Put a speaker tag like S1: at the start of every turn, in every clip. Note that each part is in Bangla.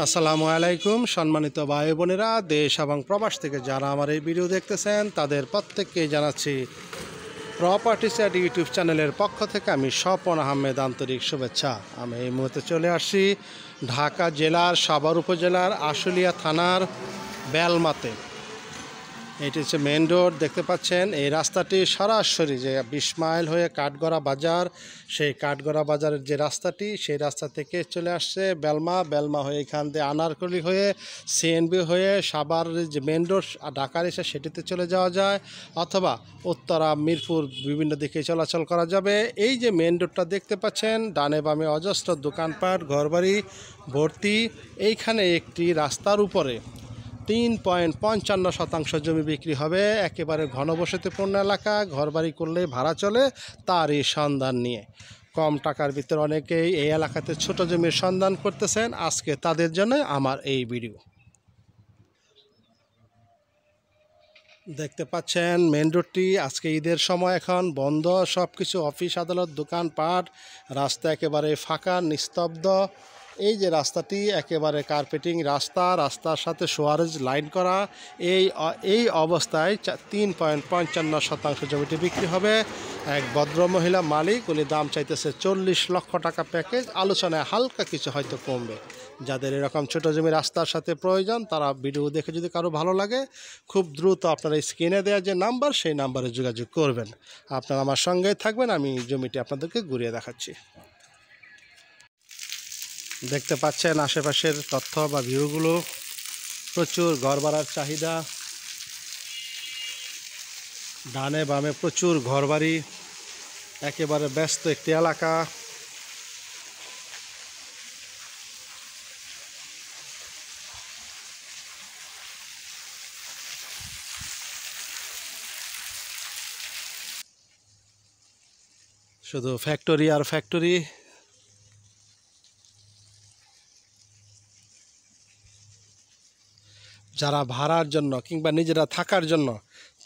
S1: আসসালামু আলাইকুম সম্মানিত ভাই বোনেরা, দেশ এবং প্রবাস থেকে যারা আমার এই ভিডিও দেখতেছেন তাদের প্রত্যেককে জানাচ্ছি প্রপার্টিস অ্যাট ইউটিউব চ্যানেলের পক্ষ থেকে আমি স্বপন আহমেদ আন্তরিক শুভেচ্ছা। আমি এই মুহূর্তে চলে আসছি ঢাকা জেলার সাভার উপজেলার আশুলিয়া থানার বেলমাতে। এটি হচ্ছে মেন রোড, দেখতে পাচ্ছেন। এই রাস্তাটি সরাসরি যে 20 মাইল হয়ে কাঠগড়া বাজার, সেই কাঠগড়া বাজারের যে রাস্তাটি, সেই রাস্তা থেকে চলে আসছে বেলমা হয়ে এখান দিয়ে আনারকলি হয়ে সিএনবি হয়ে সাভার যে মেন রোড ঢাকার এসে সেটিতে চলে যাওয়া যায়, অথবা উত্তরা মিরপুর বিভিন্ন দিকে চলাচল করা যাবে। এই যে মেন রোডটা দেখতে পাচ্ছেন, ডানে বামে অজস্র দোকানপাট ঘরবাড়ি ভর্তি। এইখানে একটি রাস্তার উপরে 3.55 জমি বিক্রি হবে, একেবারে ঘনবসতিপূর্ণ এলাকা, ঘরবাড়ি করলে ভাড়া চলে তারই সন্ধান নিয়ে। কম টাকার ভিতরে অনেকেই এই এলাকাতে ছোট জমির সন্ধান করতেছেন। আজকে তাদের জন্য আমার এই ভিডিও। দেখতে পাচ্ছেন মেন রোডটি আজকে ঈদের সময় এখন বন্ধ, সব কিছু অফিস আদালত দোকানপাট, রাস্তা একেবারে ফাঁকা নিস্তব্ধ। এই যে রাস্তাটি একেবারে কার্পেটিং রাস্তা, রাস্তার সাথে সোয়ারেজ লাইন করা। এই অবস্থায় 3.55 জমিটি বিক্রি হবে। এক ভদ্রমহিলা মালিক, উনি দাম চাইতেছে 40 লক্ষ টাকা প্যাকেজ, আলোচনায় হালকা কিছু হয়তো কমবে। যাদের এরকম ছোটো জমি রাস্তার সাথে প্রয়োজন, তারা ভিডিও দেখে যদি কারো ভালো লাগে, খুব দ্রুত আপনারা স্ক্রিনে দেওয়া যে নাম্বার, সেই নাম্বারে যোগাযোগ করবেন। আপনারা আমার সঙ্গেই থাকবেন, আমি জমিটি আপনাদেরকে ঘুরিয়ে দেখাচ্ছি। দেখতে পাচ্ছেন আশেপাশের তথ্য বা ভিউগুলো। প্রচুর ঘর ভাড়ার চাহিদা, ডানে বামে প্রচুর ঘরবাড়ি, একেবারে ব্যস্ত একটি এলাকা। শুধু ফ্যাক্টরি আর ফ্যাক্টরি। যারা ভাড়ার জন্য কিংবা নিজেরা থাকার জন্য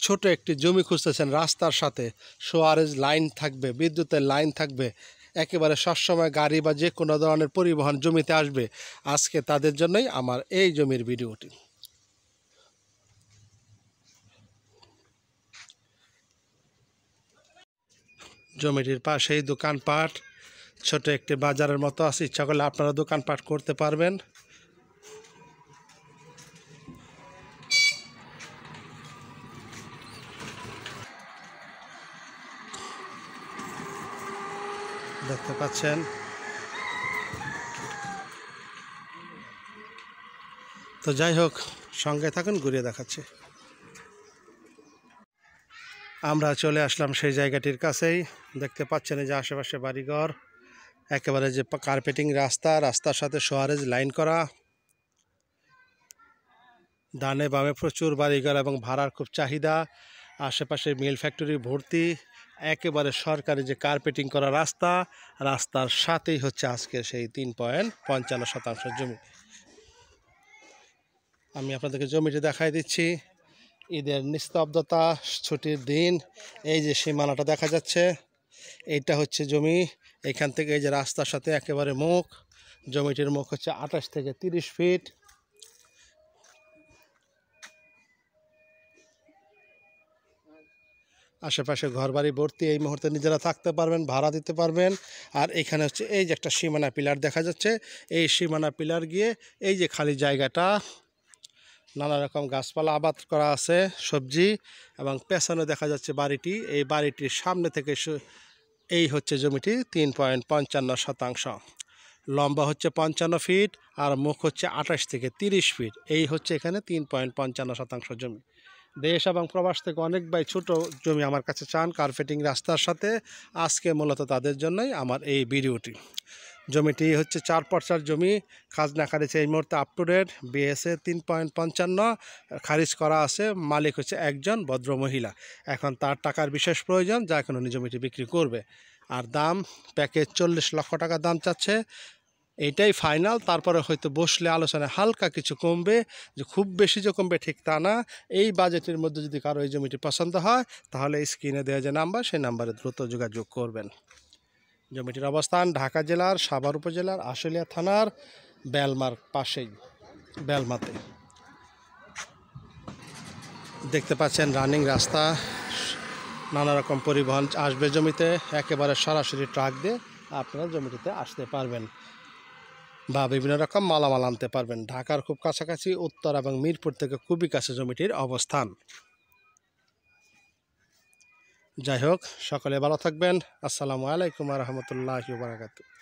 S1: ছোট একটি জমি খুঁজতেছেন, রাস্তার সাথে সোয়ারেজ লাইন থাকবে, বিদ্যুতের লাইন থাকবে, একেবারে সবসময় গাড়ি বা যে কোনো ধরনের পরিবহন জমিতে আসবে, আজকে তাদের জন্যই আমার এই জমির ভিডিওটি। জমিটির পাশেই দোকানপাট, ছোট একটি বাজারের মতো আছে। ইচ্ছা করলে আপনারা দোকানপাট করতে পারবেন। দেখতে পাচ্ছেন তো, যাই হোক, সঙ্গে থাকুন, ঘুরিয়ে দেখাচ্ছি। আমরা চলে আসলাম সেই জায়গাটির কাছেই। দেখতে পাচ্ছেন এই যে আশেপাশে বাড়িঘর, একেবারে যে কার্পেটিং রাস্তা, রাস্তার সাথে সোয়ারেজ লাইন করা, ডানে বামে প্রচুর বাড়িঘর এবং ভাড়ার খুব চাহিদা, আশেপাশে মিল ফ্যাক্টরি ভর্তি, একেবারে সরকারি যে কার্পেটিং করা রাস্তা, রাস্তার সাথেই হচ্ছে আজকে সেই 3.55 জমি। আমি আপনাদেরকে জমিটি দেখাই দিচ্ছি। ঈদের নিস্তব্ধতা, ছুটির দিন। এই যে সীমানাটা দেখা যাচ্ছে, এইটা হচ্ছে জমি। এখান থেকে এই যে রাস্তার সাথে একেবারে মুখ, জমিটির মুখ হচ্ছে 28 থেকে 30 ফিট। আশেপাশে ঘরবাড়ি ভর্তি, এই মুহূর্তে নিজেরা থাকতে পারবেন, ভাড়া দিতে পারবেন। আর এখানে হচ্ছে এই যে একটা সীমানা পিলার দেখা যাচ্ছে, এই সীমানা পিলার গিয়ে এই যে খালি জায়গাটা, নানা রকম গাছপালা আবাদ করা আছে, সবজি, এবং পেছনে দেখা যাচ্ছে বাড়িটি। এই বাড়িটির সামনে থেকে এই হচ্ছে জমিটি 3.55, লম্বা হচ্ছে 55 ফিট আর মুখ হচ্ছে 28 থেকে 30 ফিট। এই হচ্ছে এখানে 3.55 জমি। দেশ এবং প্রবাস থেকে অনেক ভাই ছোট জমি আমার কাছে চান কার্পেটিং রাস্তার সাথে। আজকে মূলত তাদের জন্যই আমার এই ভিডিওটি। জমিটি হচ্ছে 4 পর্চার জমি, খাজনা খারিজ এই মুহূর্তে আপ টু ডেট। বিএসএ 3.55 খারিজ করা আছে। মালিক হচ্ছে একজন ভদ্রমহিলা। এখন তার টাকার বিশেষ প্রয়োজন, যা এখন উনি জমিটি বিক্রি করবে। আর দাম প্যাকেজ 40 লক্ষ টাকা দাম চাচ্ছে। এইটাই ফাইনাল, তারপরে হয়তো বসলে আলোচনায় হালকা কিছু কমবে, যে খুব বেশি যে কমবে ঠিক তা না। এই বাজেটের মধ্যে যদি কারো এই জমিটি পছন্দ হয়, তাহলে স্ক্রিনে দেওয়া যে নাম্বার, সেই নাম্বারে দ্রুত যোগাযোগ করবেন। জমিটির অবস্থান ঢাকা জেলার সাভার উপজেলার আশুলিয়া থানার বেলমার পাশেই, বেলমাতে দেখতে পাচ্ছেন রানিং রাস্তা, নানা রকম পরিবহন আসবে জমিতে, একেবারে সরাসরি ট্রাক দিয়ে আপনারা জমিটিতে আসতে পারবেন বা বিভিন্ন রকম মালামাল আনতে পারবেন। ঢাকার খুব কাছাকাছি, উত্তর এবং মিরপুর থেকে খুবই কাছে জমিটির অবস্থান। যাই হোক, সকলে ভালো থাকবেন। আসসালামু আলাইকুম ওয়া রাহমাতুল্লাহি ওয়া বারাকাতুহু।